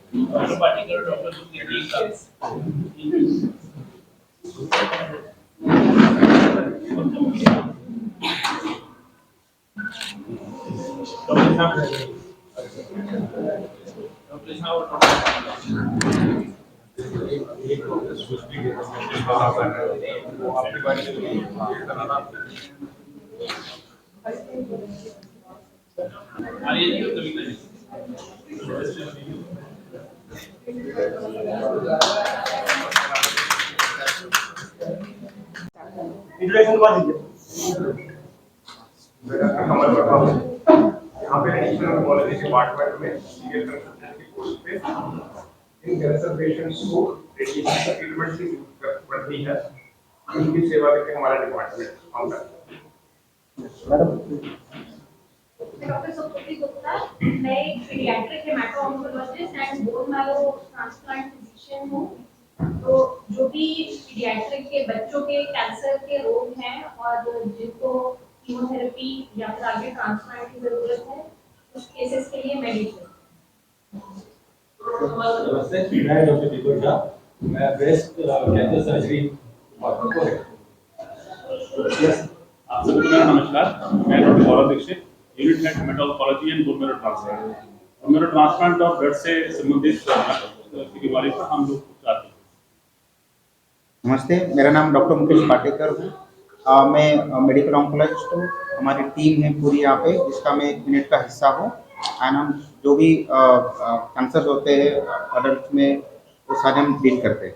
यहाँ पे additional policy department में सीनियर कंसल्टेंट की पोस्ट पे इन कैंसर पेशेंट्स को रेडिएशन ट्रीटमेंट की जरूरत पड़ती है, उनकी सेवा करके हमारा डिपार्टमेंट काम करता है। डॉक्टर सुकृति गुप्ता, मैं एक paediatric हेमाटो-ऑन्कोलॉजिस्ट and bone marrow transplant physician हूँ। तो जो भी पीडियाट्रिक के बच्चों के कैंसर के रोग हैं और जिनको कीमोथेरेपी या फिर आगे ट्रांसप्लांट की जरूरत है, उस केसेस के लिए मेडिसिन। नमस्ते, मैं डॉक्टर दीपक झा, मैं ब्रेस्ट कैंसर सर्जरी डिपार्टमेंट को हेड। आप सभी को मेरा नमस्कार, मैं doctor Gaurav Dixit, unit head haemato oncology and bone marrow transplant. Bone marrow transplant और ब्लड से संबंधित की बीमारी पर हम लोग उपचार करते हैं। नमस्ते, मेरा नाम डॉक्टर मुकेश पाटेकर हूँ। मैं मेडिकल ऑन्कोलॉजिस्ट हूँ। हमारी टीम है पूरी यहाँ पे, जिसका मैं एक यूनिट का हिस्सा हूँ। एंड हम जो भी कैंसर होते हैं अडल्ट में, वो सारे हम डील करते हैं।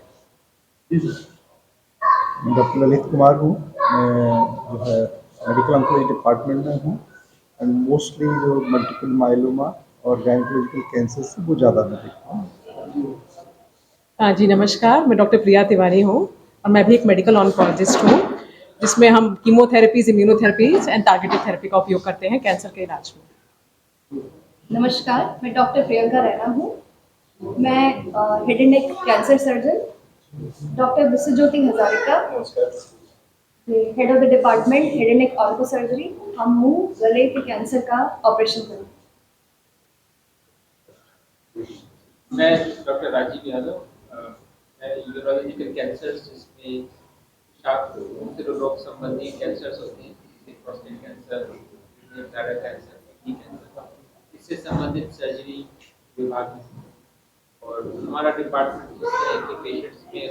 मैं डॉक्टर ललित कुमार हूँ। मैं जो है मेडिकल ऑन्कोलॉजी डिपार्टमेंट में हूँ एंड मोस्टली जो मल्टीपल माइलोमा और गायनेकोलॉजिकल कैंसर से वो ज़्यादा मैं देखता हूँ। हाँ जी, नमस्कार, मैं डॉक्टर प्रिया तिवारी हूँ और मैं भी एक मेडिकल ऑन्कोलॉजिस्ट हूँ, जिसमें हम chemotherapies, immunotherapies and targeted therapy का उपयोग करते हैं कैंसर के इलाज में। नमस्कार, मैं डॉक्टर प्रियंका रैना हूँ। मैं head and neck cancer surgeon, doctor Vishwajyoti Hazarika, head of the department head and neck ortho surgery. हम मुंह गले के कैंसर का ऑपरेशन करते हैं। मैं डॉक्टर राजीव यादव, मैं यूरोलॉजिकल कैंसर जिसमें मुख्य रोग संबंधी कैंसर्स होते हैं, जैसे prostate cancer, bladder cancer, kidney cancer, इससे संबंधित सर्जरी विभाग में। और हमारा डिपार्टमेंट इस तरह के पेशेंट्स में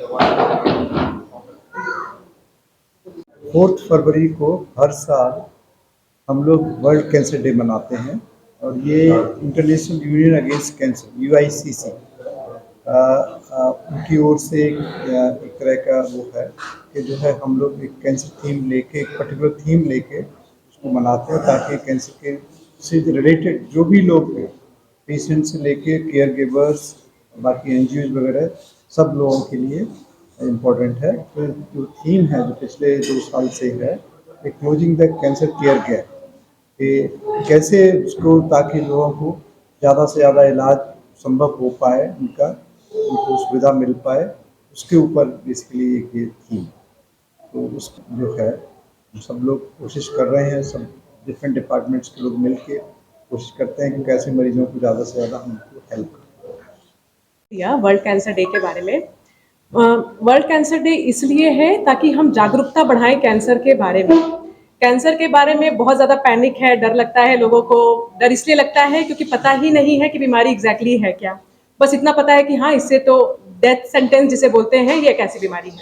4 फरवरी को हर साल हम लोग वर्ल्ड कैंसर डे मनाते हैं और ये international union against cancer UICC उनकी ओर से एक तरह का वो है कि जो है हम लोग एक कैंसर थीम लेके, एक पर्टिकुलर थीम लेके उसको मनाते हैं, ताकि कैंसर के से रिलेटेड जो भी लोग हैं, पेशेंट से लेके केयर गिवर्स, बाकी NGOs वगैरह, सब लोगों के लिए इम्पोर्टेंट है। तो जो थीम है जो पिछले 2 साल से है, closing the cancer care gap, कि कैसे उसको, ताकि लोगों को ज़्यादा से ज़्यादा इलाज संभव हो पाए, उनको सुविधा मिल पाए, उसके ऊपर बेसिकली एक ये थीम। तो उस जो है सब लोग कोशिश कर रहे हैं, सब डिफरेंट डिपार्टमेंट्स के लोग मिलके कोशिश करते हैं कि कैसे मरीजों को ज़्यादा से ज़्यादा हमको हेल्प या वर्ल्ड कैंसर डे के बारे में। वर्ल्ड कैंसर डे इसलिए है ताकि हम जागरूकता बढ़ाएं कैंसर के बारे में। कैंसर के बारे में बहुत ज़्यादा पैनिक है, डर लगता है लोगों को। डर इसलिए लगता है क्योंकि पता ही नहीं है कि बीमारी एग्जैक्टली है क्या। बस इतना पता है कि हाँ, इससे तो डेथ सेंटेंस जिसे बोलते हैं, ये एक ऐसी बीमारी है।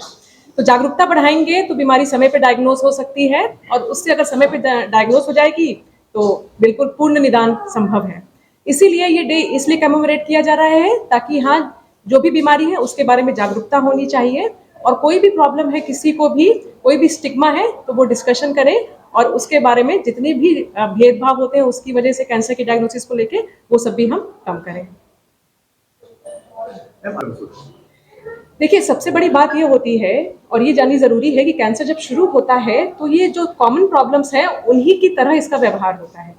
तो जागरूकता बढ़ाएंगे तो बीमारी समय पे डायग्नोस हो सकती है, और उससे अगर समय पे डायग्नोस हो जाएगी तो बिल्कुल पूर्ण निदान संभव है। इसीलिए ये डे इसलिए कमेमोरेट किया जा रहा है ताकि हाँ, जो भी बीमारी है उसके बारे में जागरूकता होनी चाहिए, और कोई भी प्रॉब्लम है, किसी को भी कोई भी स्टिग्मा है तो वो डिस्कशन करें, और उसके बारे में जितने भी भेदभाव होते हैं उसकी वजह से कैंसर की डायग्नोसिस को लेके, वो सब भी हम कम करें। देखिए, सबसे बड़ी बात ये होती है और ये जाननी ज़रूरी है कि कैंसर जब शुरू होता है तो ये जो कॉमन प्रॉब्लम्स हैं उन्हीं की तरह इसका व्यवहार होता है।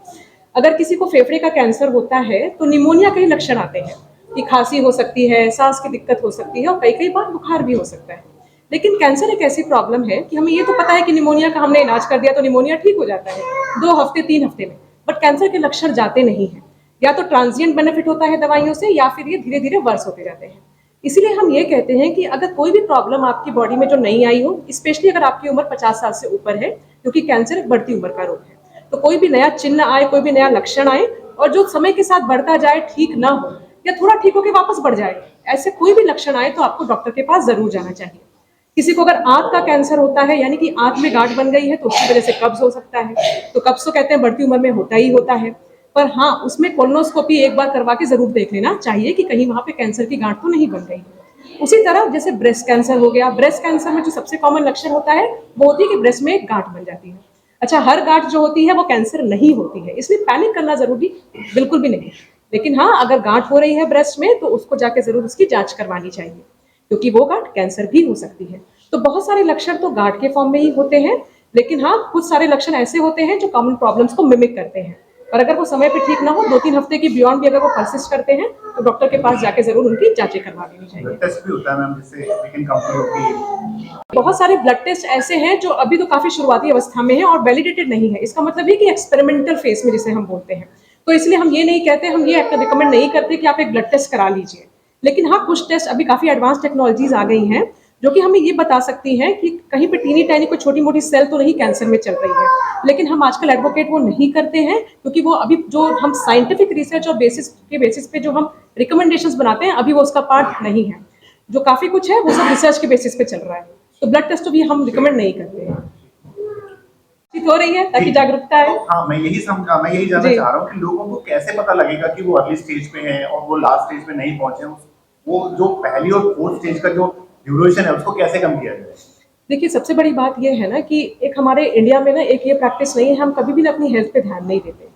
अगर किसी को फेफड़े का कैंसर होता है तो निमोनिया के लक्षण आते हैं कि खांसी हो सकती है, सांस की दिक्कत हो सकती है, और कई बार बुखार भी हो सकता है। लेकिन कैंसर एक ऐसी प्रॉब्लम है कि हमें ये तो पता है कि निमोनिया का हमने इलाज कर दिया तो निमोनिया ठीक हो जाता है 2 हफ्ते 3 हफ्ते में, बट कैंसर के लक्षण जाते नहीं हैं। या तो ट्रांजिएंट बेनिफिट होता है दवाइयों से या फिर ये धीरे धीरे वर्स होते जाते हैं। इसीलिए हम ये कहते हैं कि अगर कोई भी प्रॉब्लम आपकी बॉडी में जो नहीं आई हो, स्पेशली अगर आपकी उम्र 50 साल से ऊपर है, क्योंकि कैंसर एक बढ़ती उम्र का रोग है, तो कोई भी नया चिन्ह आए, कोई भी नया लक्षण आए और जो समय के साथ बढ़ता जाए, ठीक ना हो या थोड़ा ठीक होकर वापस बढ़ जाए, ऐसे कोई भी लक्षण आए तो आपको डॉक्टर के पास जरूर जाना चाहिए। किसी को अगर आंत का कैंसर होता है, यानी कि आंत में गांठ बन गई है, तो उसकी वजह से कब्ज हो सकता है। तो कब्ज तो कहते हैं बढ़ती उम्र में होता ही होता है, पर हाँ, उसमें कोलोनोस्कोपी एक बार करवा के जरूर देख लेना चाहिए कि कहीं वहां पे कैंसर की गांठ तो नहीं बन गई है। उसी तरह जैसे ब्रेस्ट कैंसर हो गया, ब्रेस्ट कैंसर में जो सबसे कॉमन लक्षण होता है वो होती है कि ब्रेस्ट में एक गांठ बन जाती है। अच्छा, हर गांठ जो होती है वो कैंसर नहीं होती है, इसलिए पैनिक करना जरूरी बिल्कुल भी नहीं। लेकिन हाँ, अगर गांठ हो रही है ब्रेस्ट में तो उसको जाके जरूर उसकी जांच करवानी चाहिए, क्योंकि वो गांठ कैंसर भी हो सकती है। तो बहुत सारे लक्षण तो गांठ के फॉर्म में ही होते हैं, लेकिन हाँ, कुछ सारे लक्षण ऐसे होते हैं जो कॉमन प्रॉब्लम्स को मिमिक करते हैं, और अगर वो समय पे ठीक ना हो, 2-3 हफ्ते की बियॉन्ड भी अगर वो परसिस्ट करते हैं, तो डॉक्टर के पास जाके जरूर उनकी जांचें करवा लेनी चाहिए। टेस्ट भी होता है मैम, जिससे वी कैन कंक्लूड। बहुत सारे ब्लड टेस्ट ऐसे हैं जो अभी तो काफी शुरुआती अवस्था में है और वैलिडेटेड नहीं है। इसका मतलब ये कि एक्सपेरिमेंटल फेज में जिसे हम बोलते हैं, तो इसलिए हम ये नहीं कहते, हम ये रिकमेंड नहीं करते कि आप एक ब्लड टेस्ट करा लीजिए। लेकिन हाँ, कुछ टेस्ट अभी काफी एडवांस टेक्नोलॉजीज आ गई हैं जो कि हमें ये बता सकती हैं कि कहीं पे टीनी टाइनी कोई छोटी मोटी सेल तो नहीं कैंसर में चल रही है। लेकिन हम आजकल एडवोकेट वो नहीं करते हैं, क्योंकि वो अभी जो हम साइंटिफिक रिसर्च और बेसिस पे जो हम रिकमेंडेशंस बनाते हैं, अभी वो उसका पार्ट नहीं है। जो काफी कुछ है वो सब रिसर्च के बेसिस पे चल रहा है, तो ब्लड टेस्ट तो भी हम रिकमेंड नहीं करते हैं। ठीक हो रही है ताकि जागरूकता है। हाँ, मैं यही जानना जी। चाह रहा हूँ कि लोगों को कैसे पता लगेगा कि वो अर्ली स्टेज पे हैं और वो लास्ट स्टेज पे नहीं पहुंचे। वो जो पहली और फोर्थ स्टेज का जो ड्यूरेशन है उसको कैसे कम किया जाए? देखिए, सबसे बड़ी बात यह है ना कि एक हमारे इंडिया में ना एक ये प्रैक्टिस नहीं है, हम कभी भी ना अपनी हेल्थ पे ध्यान नहीं देते।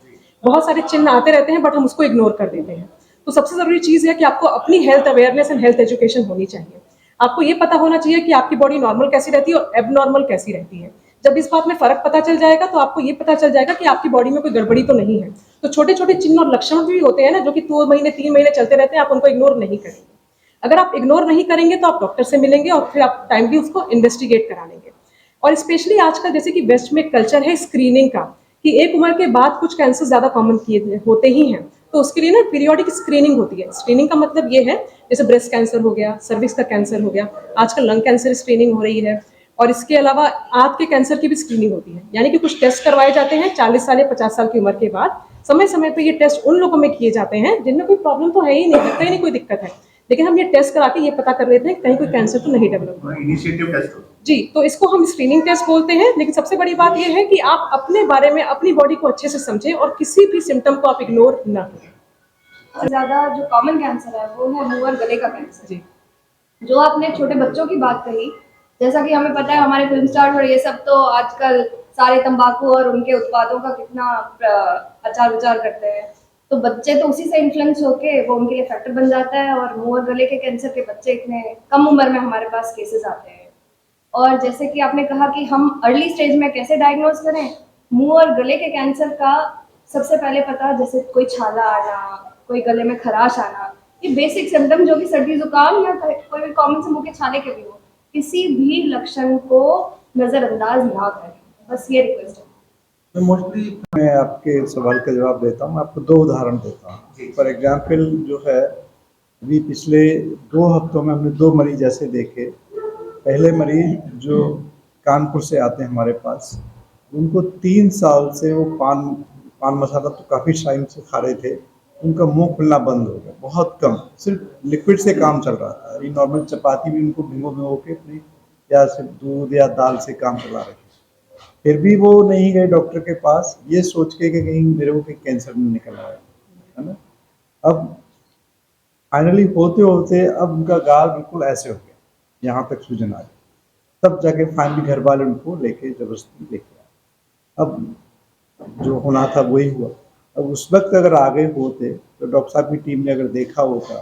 बहुत सारे चिन्ह आते रहते हैं बट हम उसको इग्नोर कर देते हैं। तो सबसे जरूरी चीज है कि आपको अपनी health awareness and health education होनी चाहिए। आपको ये पता होना चाहिए कि आपकी बॉडी नॉर्मल कैसी रहती है और एबनॉर्मल कैसी रहती है। जब इस बात में फर्क पता चल जाएगा तो आपको ये पता चल जाएगा कि आपकी बॉडी में कोई गड़बड़ी तो नहीं है। तो छोटे छोटे चिन्ह और लक्षण भी होते हैं ना, जो कि 2 महीने 3 महीने चलते रहते हैं, आप उनको इग्नोर नहीं करेंगे। अगर आप इग्नोर नहीं करेंगे तो आप डॉक्टर से मिलेंगे और फिर आप टाइमली उसको इन्वेस्टिगेट करा लेंगे। और स्पेशली आजकल जैसे कि वेस्ट में कल्चर है स्क्रीनिंग का, कि एक उम्र के बाद कुछ कैंसर ज्यादा कॉमन किए होते ही हैं, तो उसके लिए ना पीरियोडिक स्क्रीनिंग होती है। स्क्रीनिंग का मतलब ये है, जैसे ब्रेस्ट कैंसर हो गया, सर्विक्स का कैंसर हो गया, आजकल लंग कैंसर स्क्रीनिंग हो रही है, और इसके अलावा आंत के कैंसर की भी स्क्रीनिंग होती है। यानी कि कुछ टेस्ट करवाए जाते हैं 40 साल या 50 साल की उम्र के बाद। समय समय पर ये टेस्ट उन लोगों में किए जाते हैं जिनमें कोई प्रॉब्लम तो है ही नहीं, दिखता ही नहीं कोई दिक्कत है, लेकिन हम ये टेस्ट करा के ये पता कर लेते हैं कि कहीं कोई कैंसर तो नहीं डेवलप हुआ। इनिशिएटिव टेस्ट जी, तो इसको हम स्क्रीनिंग टेस्ट बोलते हैं। लेकिन सबसे बड़ी बात यह है कि आप अपने बारे में, अपनी बॉडी को अच्छे से समझें और किसी भी सिम्टम को आप इग्नोर ना करें। सबसे ज्यादा जो कॉमन कैंसर है वो है मुंह और गले का कैंसर। जी। जो आपने छोटे बच्चों की बात कही, जैसा कि हमें पता है हमारे फिल्म स्टार और ये सब तो आजकल सारे तंबाकू और उनके उत्पादों का कितना प्रचार विचार करते हैं, तो बच्चे तो उसी से इन्फ्लुएंस होके वो उनके लिए फैक्टर बन जाता है, और मुंह और गले के कैंसर के बच्चे इतने कम उम्र में हमारे पास केसेस आते हैं। और जैसे कि आपने कहा कि हम अर्ली स्टेज में कैसे डायग्नोज करें, मुंह और गले के कैंसर का सबसे पहले पता, जैसे कोई छाला आना, कोई गले में खराश आना, ये बेसिक सिम्टम जो कि सर्दी जुकाम या कोई भी कॉमन से मुंह के छाले के भी हो, किसी भी लक्षण को नजरअंदाज ना करें, बस ये रिक्वेस्ट है। मोस्टली मैं आपके सवाल का जवाब देता हूँ, आपको 2 उदाहरण देता हूँ। फॉर एग्जाम्पल जो है, अभी पिछले 2 हफ्तों में हमने 2 मरीज ऐसे देखे। पहले मरीज जो कानपुर से आते हैं हमारे पास, उनको 3 साल से वो पान मसाला तो काफ़ी टाइम से खा रहे थे, उनका मुंह खुलना बंद हो गया, बहुत कम, सिर्फ लिक्विड से काम चल रहा था। अभी नॉर्मल चपाती भी उनको भिगो के अपनी या सिर्फ दूध या दाल से काम चला रहे थे, फिर भी वो नहीं गए डॉक्टर के पास, ये सोच के कि कहीं मेरे को कहीं कैंसर नहीं निकल रहा है ना। अब फाइनली होते होते अब उनका गाल बिल्कुल ऐसे हो गया, यहाँ तक सूजन आ गई, तब जाके फाइनली घर वाले उनको लेके जबरदस्ती लेके आए। अब जो होना था वही हुआ। अब उस वक्त अगर आगे होते तो डॉक्टर साहब की टीम ने अगर देखा होता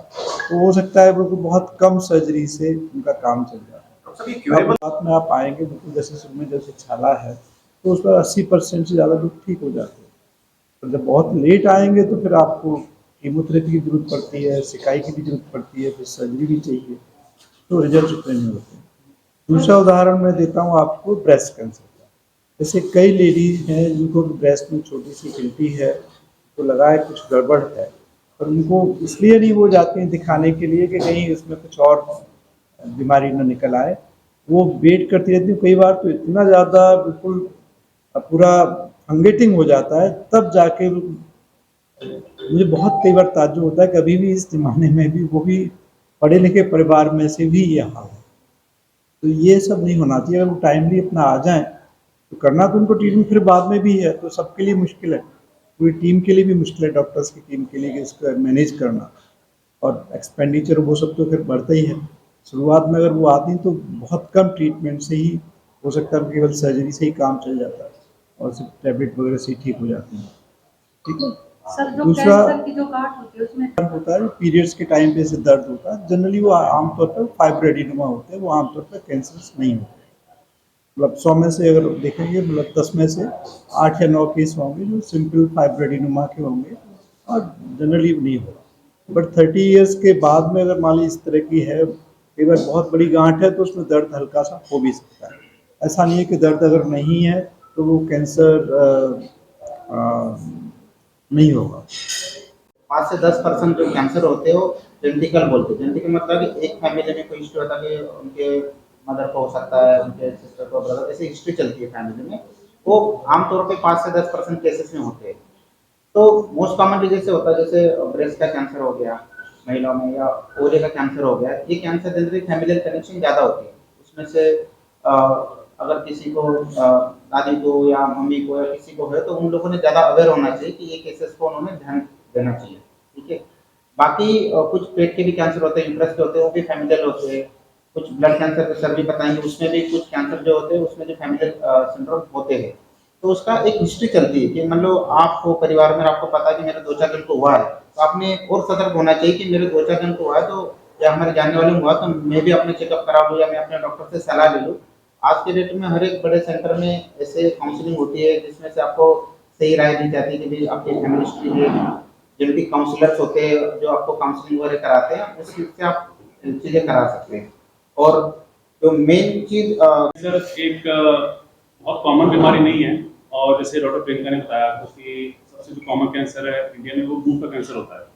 तो हो सकता है बिल्कुल बहुत कम सर्जरी से उनका काम चल जाता। अब बात में आप आएंगे, बिल्कुल जैसे सिर में जैसे छाला है तो उस पर 80% से ज़्यादा लोग ठीक हो जाते हैं। और जब बहुत लेट आएंगे तो फिर आपको कीमोथेरेपी की जरूरत पड़ती है, सिकाई की भी जरूरत पड़ती है, फिर सर्जरी भी चाहिए, तो रिजल्ट उतने नहीं होते। दूसरा उदाहरण मैं देता हूँ आपको ब्रेस्ट कैंसर का। जैसे कई लेडीज हैं जिनको ब्रेस्ट में छोटी सी गिल्टी है, तो लगा है कुछ गड़बड़ है, पर उनको इसलिए नहीं वो जाते हैं दिखाने के लिए कि कहीं उसमें कुछ और बीमारी न निकल आए। वो वेट करती रहती हूँ, कई बार तो इतना ज़्यादा बिल्कुल पूरा फंगेटिंग हो जाता है, तब जाके मुझे बहुत कई बार ताज्जुब होता है कि अभी भी इस ज़माने में भी वो भी पढ़े लिखे परिवार में से भी ये हाल है। तो ये सब नहीं होना चाहिए। अगर वो टाइमली अपना आ जाएं तो करना तो उनको ट्रीटमेंट फिर बाद में भी है, तो सबके लिए मुश्किल है, पूरी टीम के लिए भी मुश्किल है, डॉक्टर्स की टीम के लिए कि इसको मैनेज करना, और एक्सपेंडिचर वो सब तो फिर बढ़ता ही है। शुरुआत में अगर वो आती तो बहुत कम ट्रीटमेंट से ही हो सकता है, केवल सर्जरी से ही काम चल जाता है और सिर्फ टैबलेट वगैरह से ही ठीक हो जाती है। ठीक है। सर जो दूसरा कैंसर की जो गांठ होती है उसमें दर्द होता है, पीरियड्स के टाइम पे से दर्द होता है, जनरली वो आमतौर पर फाइब्रोएडिनोमा होते हैं, वो आमतौर पर कैंसर नहीं होते। मतलब 100 में से अगर देखेंगे, मतलब 10 में से 8 या 9 केस होंगे जो सिंपल फाइब्रोएडिनोमा के होंगे और जनरली नहीं होगा। बट 30 इयर्स के बाद में अगर मान ली इस तरह की है, कई बार बहुत बड़ी गांठ है तो उसमें दर्द हल्का सा हो भी सकता है। ऐसा नहीं है कि दर्द अगर नहीं है तो वो कैंसर नहीं होगा। 5 से 10% जो कैंसर होते हैं वो जेनेटिकल बोलते हैं। जेनेटिकल मतलब कि एक फैमिली में कोई हिस्ट्री होता है कि उनके मदर को हो सकता है, उनके सिस्टर को, ब्रदर, ऐसी हिस्ट्री चलती है फैमिली में। वो आमतौर पे 5 से 10% केसेस में होते हैं। तो मोस्ट कॉमनली जैसे होता है, जैसे ब्रेस्ट का कैंसर हो गया महिलाओं में, या ओरे का कैंसर हो गया, ये कैंसर जनरली फैमिलियल कनेक्शन ज़्यादा होती है। उसमें से अगर किसी को दादी को या मम्मी को या किसी को है तो उन लोगों ने ज़्यादा अवेयर होना चाहिए कि ये केसेस को उन्होंने ध्यान देना चाहिए। ठीक है। बाकी कुछ पेट के भी कैंसर होते हैं, यूट्रस के होते हैं, वो भी फैमिलियल होते हैं। कुछ ब्लड कैंसर के सर भी बताएंगे, उसमें भी कुछ कैंसर जो होते हैं उसमें जो फैमिलियल सिंड्रोम होते हैं, तो उसका एक हिस्ट्री चलती है कि मान लो आपको परिवार में आपको पता है कि मेरे 2-4 जन को हुआ है, तो आपने और सतर्क होना चाहिए कि मेरे 2-4 जन को हुआ है, तो या हमारे जानने वाले हुआ तो मैं भी अपने चेकअप करा लूँ या मैं अपने डॉक्टर से सलाह ले लूँ। आज के डेट में हर एक बड़े सेंटर में ऐसे काउंसलिंग होती है जिसमें से आपको सही राय दी जाती है कि भाई आपकी फैमिली हिस्ट्री है। जेनेटिक काउंसलर्स होते हैं जो आपको काउंसलिंग वगैरह कराते हैं, उस चीज़ से आप चीज़ें करा सकते हैं। और जो मेन चीज़ कैंसर एक बहुत कॉमन बीमारी नहीं है, और जैसे डॉक्टर प्रियंका ने बताया कि सबसे जो कॉमन कैंसर है इंडिया में वो मुंह का कैंसर होता है।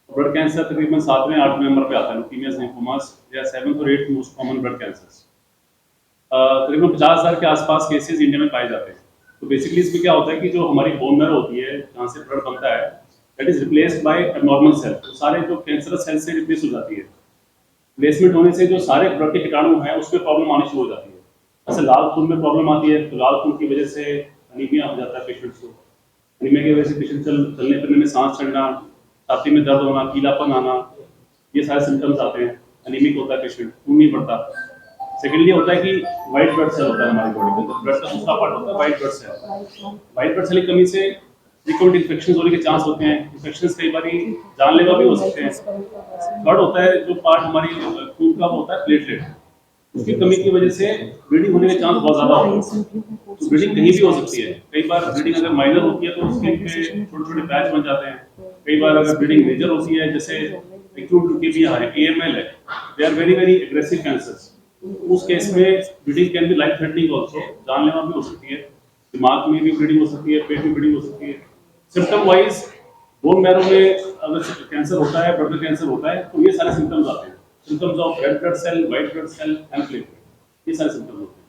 ब्लड कैंसर तकरीबन 7वें 8वें नंबर पे आता है, ल्यूकीमियास, लिम्फोमास या 7th और 8th most common blood cancers. तकरीबन 50,000 के आसपास केसेस इंडिया में पाए जाते हैं। तो बेसिकली इसमें क्या होता है कि जो हमारी बोन मैरो होती है जहाँ से ब्लड बनता है, that is replaced by abnormal cell. तो सारे जो कैंसरस सेल से रिप्लेस हो जाती है। रिप्लेसमेंट होने से जो सारे ब्लड के कीटाणु हैं उसमें प्रॉब्लम आनी शुरू हो जाती है। जैसे लाल खून में प्रॉब्लम आती है, तो लाल खून की वजह से अनीमिया हो जाता है पेशेंट्स को। अनीमिया की वजह से पेशेंट चलने फिरने में सांस चढ़ना, छाती में दर्द होना, पीलापन आना, ये सारे सिम्टम्स आते हैं। अनीमिक होता है पेशेंट, खून नहीं बढ़ता। सेकेंडली होता है कि व्हाइट ब्लड सेल होता है हमारी बॉडी के अंदर, ब्लड का दूसरा पार्ट होता है white blood cell. White blood cell की कमी से फ्रीक्वेंट इन्फेक्शन होने के चांस होते हैं। इन्फेक्शन कई बार जानलेवा भी हो सकते हैं। थर्ड होता है जो पार्ट हमारी खून का होता है प्लेटलेट, उसकी कमी की वजह से ब्लीडिंग होने के चांस बहुत ज्यादा होते हैं। तो ब्लीडिंग कहीं भी हो सकती है। कई बार ब्लीडिंग अगर माइनर होती है तो उसके पे छोटे-छोटे पैच बन जाते हैं। कई बार अगर ब्लीडिंग मेजर होती है, जैसे एक्यूट ल्यूकेमिया है, AML है, they are very aggressive cancers. उस केस में bleeding can be life threatening also, जानलेवा भी हो सकती है। दिमाग में भी ब्लीडिंग हो सकती है, पेट में ब्लीडिंग हो सकती है। सिम्टम वाइज बोन मैरो में अगर कैंसर होता है, ब्लड कैंसर होता है, तो ये सारे सिम्टम्स आते हैं। Symptoms of red blood cell, white blood cell and platelet, ये सारे सिम्टम्स होते हैं।